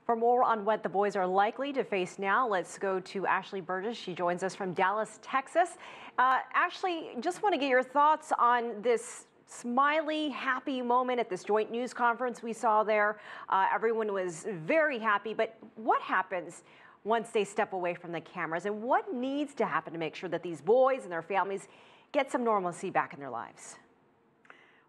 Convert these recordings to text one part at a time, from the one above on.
For more on what the boys are likely to face now, let's go to Ashley Berges. She joins us from Dallas, Texas. Ashley, just want to get your thoughts on this smiley, happy moment at this joint news conference we saw there. Everyone was very happy, but what happens once they step away from the cameras, and what needs to happen to make sure that these boys and their families get some normalcy back in their lives?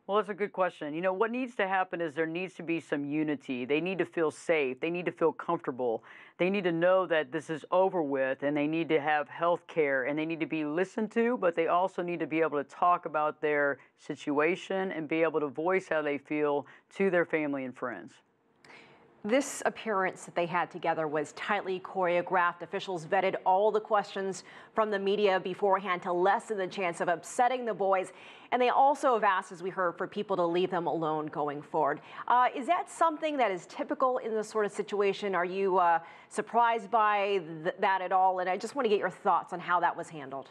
Well, that's a good question. You know, what needs to happen is there needs to be some unity. They need to feel safe. They need to feel comfortable. They need to know that this is over with, and they need to have health care, and they need to be listened to, but they also need to be able to talk about their situation and be able to voice how they feel to their family and friends. This appearance that they had together was tightly choreographed. Officials vetted all the questions from the media beforehand to lessen the chance of upsetting the boys. And they also have asked, as we heard, for people to leave them alone going forward. Is that something that is typical in this sort of situation? Are you surprised by that at all? And I just want to get your thoughts on how that was handled.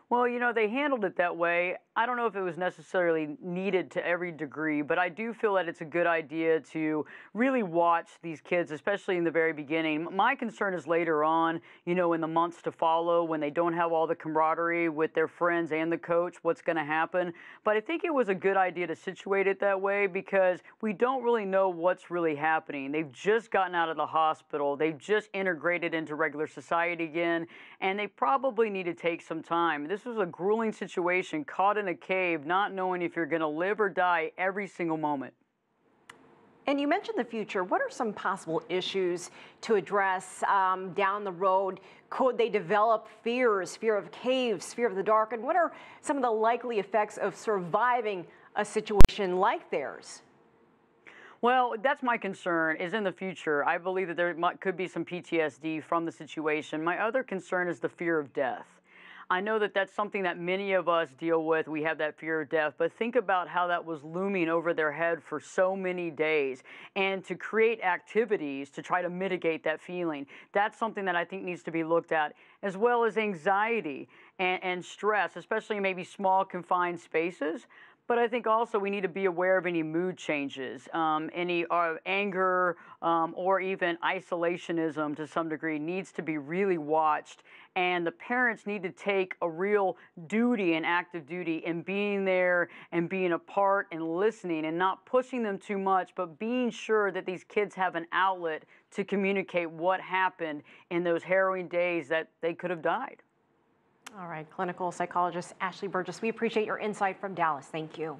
Well, you know, they handled it that way. I don't know if it was necessarily needed to every degree, but I do feel that it's a good idea to really watch these kids, especially in the very beginning. My concern is later on, you know, in the months to follow, when they don't have all the camaraderie with their friends and the coach, what's going to happen. But I think it was a good idea to situate it that way because we don't really know what's really happening. They've just gotten out of the hospital. They've just integrated into regular society again, and they probably need to take some time. This was a grueling situation, caught in a cave, not knowing if you're going to live or die every single moment. And you mentioned the future. What are some possible issues to address down the road? Could they develop fears, fear of caves, fear of the dark? And what are some of the likely effects of surviving a situation like theirs? Well, that's my concern, is in the future. I believe that there could be some PTSD from the situation. My other concern is the fear of death. I know that that's something that many of us deal with. We have that fear of death, but think about how that was looming over their head for so many days. And to create activities to try to mitigate that feeling, that's something that I think needs to be looked at, as well as anxiety and stress, especially in maybe small confined spaces. But I think also we need to be aware of any mood changes, any anger, or even isolationism to some degree needs to be really watched. And the parents need to take a real duty and active duty in being there and being a part and listening and not pushing them too much, but being sure that these kids have an outlet to communicate what happened in those harrowing days that they could have died. All right, clinical psychologist Ashley Berges, we appreciate your insight from Dallas. Thank you.